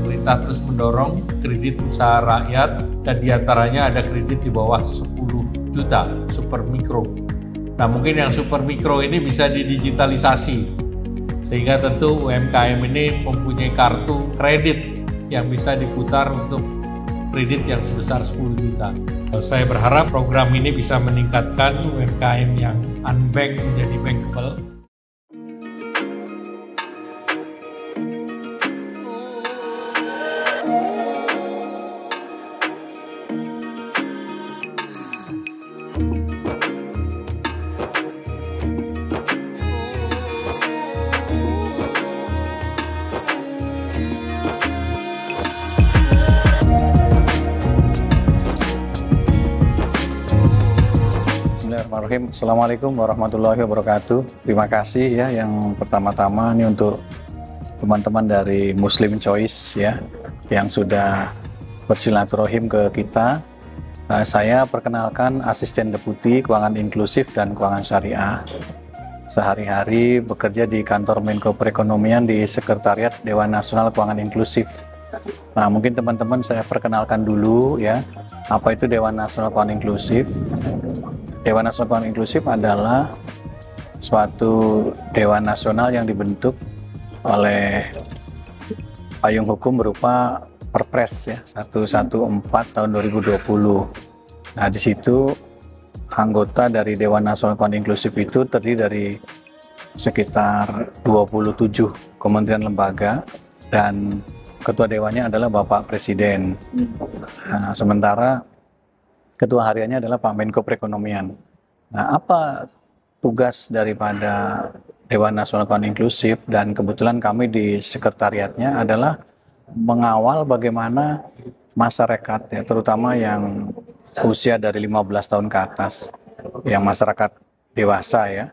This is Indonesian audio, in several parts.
pemerintah terus mendorong kredit usaha rakyat dan diantaranya ada kredit di bawah 10 juta super mikro. Nah mungkin yang super mikro ini bisa didigitalisasi sehingga tentu UMKM ini mempunyai kartu kredit yang bisa diputar untuk kredit yang sebesar 10 juta. Saya berharap program ini bisa meningkatkan UMKM yang unbanked menjadi bankable. Bismillahirrahmanirrahim. Assalamualaikum warahmatullahi wabarakatuh. Terima kasih ya yang pertama-tama ini untuk teman-teman dari Muslim Choice ya yang sudah bersilaturahim ke kita. Saya perkenalkan Asisten Deputi Keuangan Inklusif dan Keuangan Syariah. Sehari-hari bekerja di kantor Menko Perekonomian di Sekretariat Dewan Nasional Keuangan Inklusif. Nah, mungkin teman-teman saya perkenalkan dulu ya, apa itu Dewan Nasional Keuangan Inklusif. Dewan Nasional Keuangan Inklusif adalah suatu dewan nasional yang dibentuk oleh payung hukum berupa Perpres ya 114 tahun 2020. Nah, di situ anggota dari Dewan Nasional Keuangan Inklusif itu terdiri dari sekitar 27 kementerian lembaga dan ketua dewannya adalah Bapak Presiden. Nah, sementara ketua hariannya adalah Pak Menko Perekonomian. Nah, apa tugas daripada Dewan Nasional Keuangan Inklusif, dan kebetulan kami di sekretariatnya adalah mengawal bagaimana masyarakat ya, terutama yang usia dari 15 tahun ke atas, yang masyarakat dewasa ya,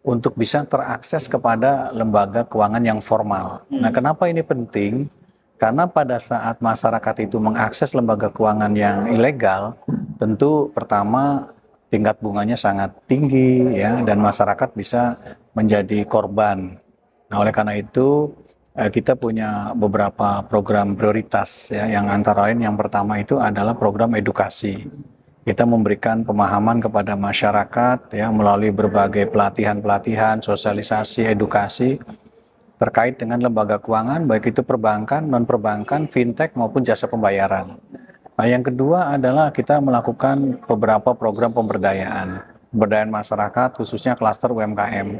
untuk bisa terakses kepada lembaga keuangan yang formal. Nah, kenapa ini penting? Karena pada saat masyarakat itu mengakses lembaga keuangan yang ilegal, tentu pertama tingkat bunganya sangat tinggi ya, dan masyarakat bisa menjadi korban. Nah, oleh karena itu kita punya beberapa program prioritas ya, yang antara lain yang pertama itu adalah program edukasi. Kita memberikan pemahaman kepada masyarakat ya melalui berbagai pelatihan-pelatihan, sosialisasi, edukasi terkait dengan lembaga keuangan, baik itu perbankan, non-perbankan, fintech maupun jasa pembayaran. Nah, yang kedua adalah kita melakukan beberapa program pemberdayaan masyarakat, khususnya klaster UMKM.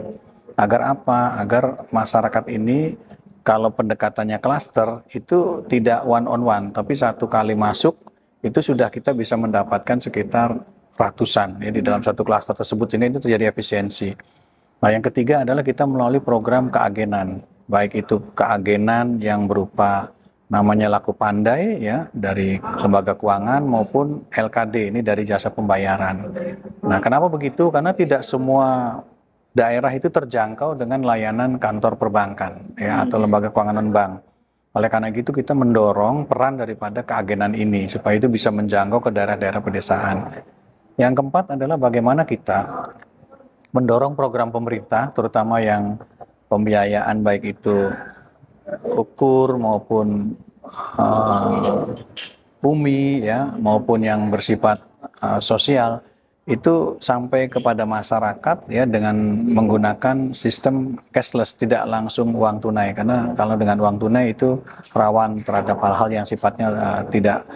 Agar apa? Agar masyarakat ini kalau pendekatannya klaster itu tidak one on one, tapi satu kali masuk itu sudah kita bisa mendapatkan sekitar ratusan ya di dalam satu klaster tersebut, sehingga itu terjadi efisiensi. Nah, yang ketiga adalah kita melalui program keagenan, baik itu keagenan yang berupa namanya Laku Pandai ya dari lembaga keuangan maupun LKD ini dari jasa pembayaran. Nah, kenapa begitu? Karena tidak semua daerah itu terjangkau dengan layanan kantor perbankan ya atau lembaga keuangan non-bank. Oleh karena itu kita mendorong peran daripada keagenan ini supaya itu bisa menjangkau ke daerah-daerah pedesaan. Yang keempat adalah bagaimana kita mendorong program pemerintah, terutama yang pembiayaan baik itu ukur maupun UMI ya, maupun yang bersifat sosial, itu sampai kepada masyarakat ya dengan menggunakan sistem cashless, tidak langsung uang tunai, karena kalau dengan uang tunai itu rawan terhadap hal-hal yang sifatnya tidak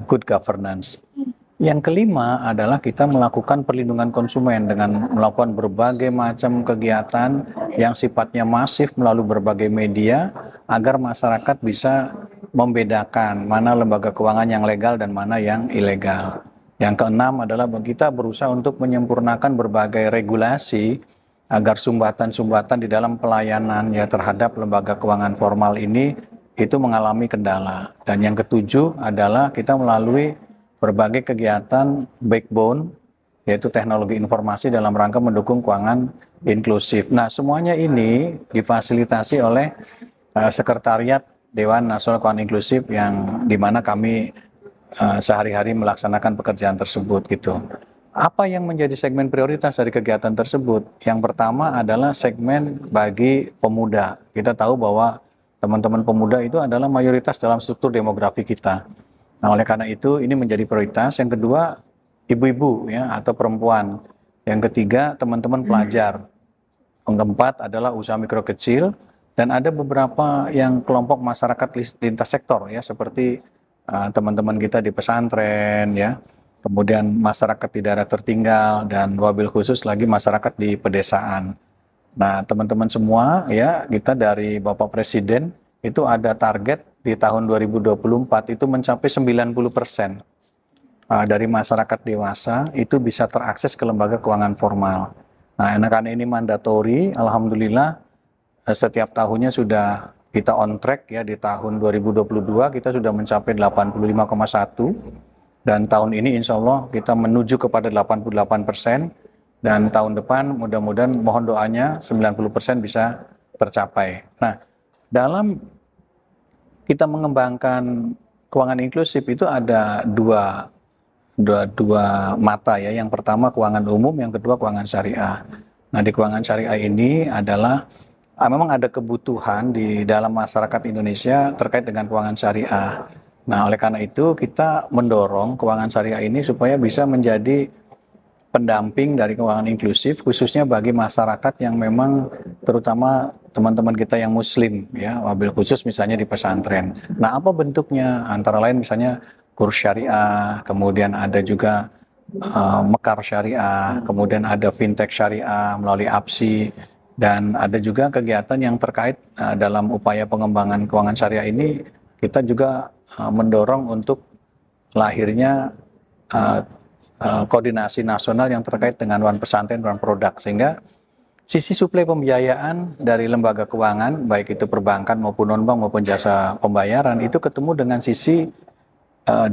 good governance. Yang kelima adalah kita melakukan perlindungan konsumen dengan melakukan berbagai macam kegiatan yang sifatnya masif melalui berbagai media agar masyarakat bisa membedakan mana lembaga keuangan yang legal dan mana yang ilegal. Yang keenam adalah kita berusaha untuk menyempurnakan berbagai regulasi agar sumbatan-sumbatan di dalam pelayanan ya terhadap lembaga keuangan formal ini itu mengalami kendala. Dan yang ketujuh adalah kita melalui berbagai kegiatan backbone, yaitu teknologi informasi dalam rangka mendukung keuangan inklusif. Nah, semuanya ini difasilitasi oleh Sekretariat Dewan Nasional Keuangan Inklusif yang dimana kami sehari-hari melaksanakan pekerjaan tersebut gitu. Apa yang menjadi segmen prioritas dari kegiatan tersebut? Yang pertama adalah segmen bagi pemuda. Kita tahu bahwa teman-teman pemuda itu adalah mayoritas dalam struktur demografi kita. Nah, oleh karena itu ini menjadi prioritas. Yang kedua, ibu-ibu ya atau perempuan. Yang ketiga, teman-teman pelajar. Yang keempat adalah usaha mikro kecil, dan ada beberapa yang kelompok masyarakat lintas sektor ya, seperti teman-teman kita di pesantren ya, kemudian masyarakat di daerah tertinggal, dan wabil khusus lagi masyarakat di pedesaan. Nah, teman-teman semua ya, kita dari Bapak Presiden itu ada target di tahun 2024 itu mencapai 90% dari masyarakat dewasa itu bisa terakses ke lembaga keuangan formal. Nah, karena ini mandatori, alhamdulillah setiap tahunnya sudah kita on track ya. Di tahun 2022 kita sudah mencapai 85,1, dan tahun ini insya Allah kita menuju kepada 88%, dan tahun depan mudah-mudahan mohon doanya 90% bisa tercapai. Nah, dalam kita mengembangkan keuangan inklusif itu ada dua mata ya. Yang pertama keuangan umum, yang kedua keuangan syariah. Nah, di keuangan syariah ini adalah memang ada kebutuhan di dalam masyarakat Indonesia terkait dengan keuangan syariah. Nah, oleh karena itu kita mendorong keuangan syariah ini supaya bisa menjadi pendamping dari keuangan inklusif, khususnya bagi masyarakat yang memang terutama teman-teman kita yang muslim ya, wabil khusus misalnya di pesantren. Nah, apa bentuknya? Antara lain misalnya kurs syariah, kemudian ada juga mekar syariah, kemudian ada fintech syariah melalui APSI, dan ada juga kegiatan yang terkait dalam upaya pengembangan keuangan syariah ini. Kita juga mendorong untuk lahirnya koordinasi nasional yang terkait dengan one pesantren, one produk, sehingga sisi suplai pembiayaan dari lembaga keuangan, baik itu perbankan maupun non-bank maupun jasa pembayaran, itu ketemu dengan sisi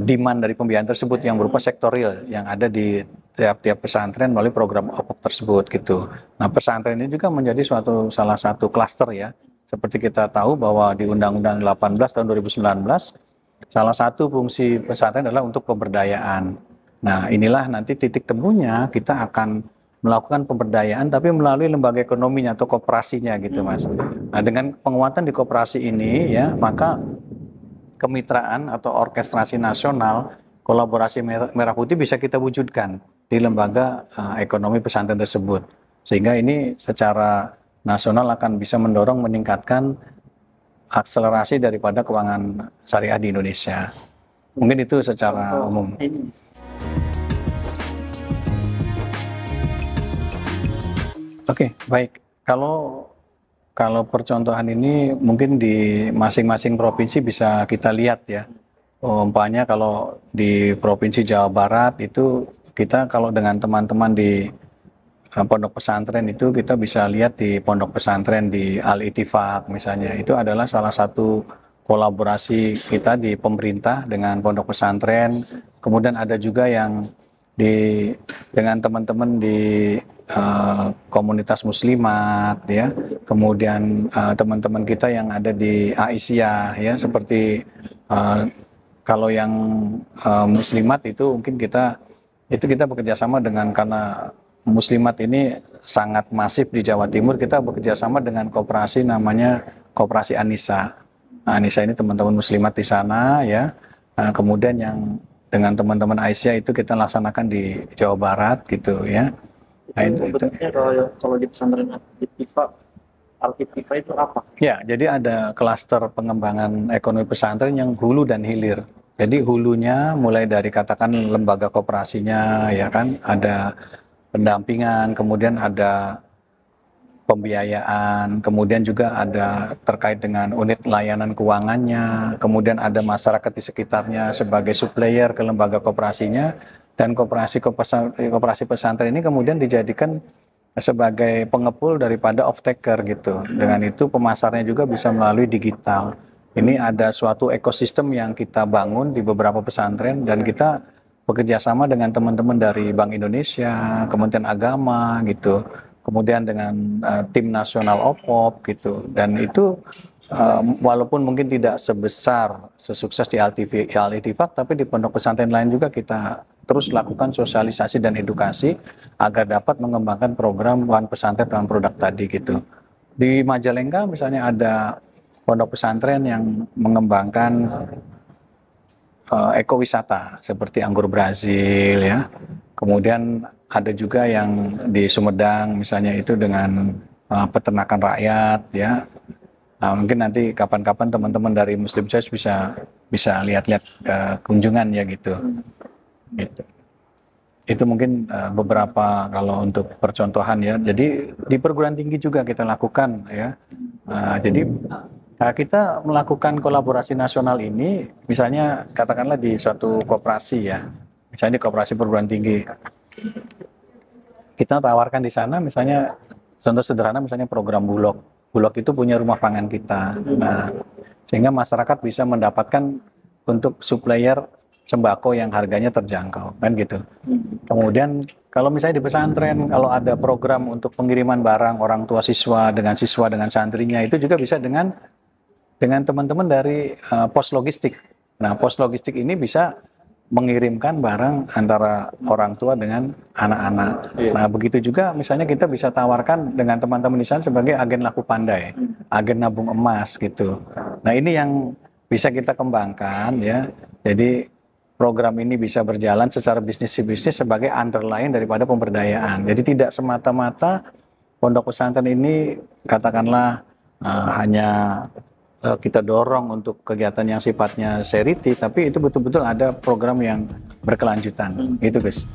demand dari pembiayaan tersebut yang berupa sektorial yang ada di tiap-tiap pesantren melalui program OPOP tersebut gitu. Nah, pesantren ini juga menjadi salah satu klaster ya. Seperti kita tahu bahwa di Undang-Undang 18 tahun 2019 salah satu fungsi pesantren adalah untuk pemberdayaan. Nah, inilah nanti titik temunya, kita akan melakukan pemberdayaan tapi melalui lembaga ekonominya atau koperasinya gitu, Mas. Nah, dengan penguatan di koperasi ini ya, maka kemitraan atau orkestrasi nasional, kolaborasi merah putih bisa kita wujudkan di lembaga ekonomi pesantren tersebut. Sehingga ini secara nasional akan bisa mendorong meningkatkan akselerasi daripada keuangan syariah di Indonesia. Mungkin itu secara umum. Oke, baik. Kalau percontohan ini mungkin di masing-masing provinsi bisa kita lihat ya. Umpamanya kalau di Provinsi Jawa Barat itu kita kalau dengan teman-teman di pondok pesantren itu kita bisa lihat di pondok pesantren di Al-Ittifaq misalnya. Itu adalah salah satu kolaborasi kita di pemerintah dengan pondok pesantren. Kemudian ada juga yang dengan teman-teman di komunitas muslimat ya, kemudian teman-teman kita yang ada di Aisyah ya, seperti kalau yang muslimat itu mungkin kita bekerja sama dengan, karena muslimat ini sangat masif di Jawa Timur, kita bekerja sama dengan koperasi namanya Koperasi Anisa. Nah, Anisa ini teman-teman muslimat di sana ya. Kemudian yang dengan teman-teman Aisyah itu kita laksanakan di Jawa Barat gitu ya. Nah, itu. Kalau di pesantren Al-Ittifaq itu apa? Ya, jadi ada klaster pengembangan ekonomi pesantren yang hulu dan hilir. Jadi hulunya mulai dari katakan lembaga koperasinya ya kan, ada pendampingan, kemudian ada pembiayaan, kemudian juga ada terkait dengan unit layanan keuangannya, kemudian ada masyarakat di sekitarnya sebagai supplier ke lembaga koperasinya, dan koperasi pesantren ini kemudian dijadikan sebagai pengepul daripada off-taker gitu. Dengan itu pemasarnya juga bisa melalui digital. Ini ada suatu ekosistem yang kita bangun di beberapa pesantren, dan kita bekerja sama dengan teman-teman dari Bank Indonesia, Kementerian Agama gitu, kemudian dengan tim nasional OPOP gitu. Dan itu walaupun mungkin tidak sesukses di Al-Ittifaq, tapi di pondok pesantren lain juga kita terus lakukan sosialisasi dan edukasi agar dapat mengembangkan program One Pesantren One Product tadi gitu. Di Majalengka misalnya ada pondok pesantren yang mengembangkan ekowisata seperti anggur Brazil ya. Kemudian ada juga yang di Sumedang misalnya itu dengan peternakan rakyat ya. Nah, mungkin nanti kapan-kapan teman-teman dari Muslim Choice bisa lihat-lihat kunjungan ya gitu. Gitu. Itu mungkin beberapa kalau untuk percontohan ya. Jadi di perguruan tinggi juga kita lakukan ya. Jadi kita melakukan kolaborasi nasional ini, misalnya katakanlah di suatu koperasi ya, misalnya di koperasi perguruan tinggi, kita tawarkan di sana, misalnya contoh sederhana, misalnya program Bulog. Bulog itu punya rumah pangan kita, nah sehingga masyarakat bisa mendapatkan untuk supplier sembako yang harganya terjangkau, kan gitu. Kemudian kalau misalnya di pesantren, kalau ada program untuk pengiriman barang orang tua siswa dengan santrinya, itu juga bisa dengan teman-teman dari pos logistik. Nah, pos logistik ini bisa mengirimkan barang antara orang tua dengan anak-anak. Nah, begitu juga misalnya kita bisa tawarkan dengan teman-teman di sana sebagai agen laku pandai, agen nabung emas gitu. Nah, ini yang bisa kita kembangkan ya. Jadi program ini bisa berjalan secara bisnis sebagai underline daripada pemberdayaan. Jadi tidak semata-mata pondok pesantren ini katakanlah hanya kita dorong untuk kegiatan yang sifatnya charity, tapi itu betul-betul ada program yang berkelanjutan, gitu guys.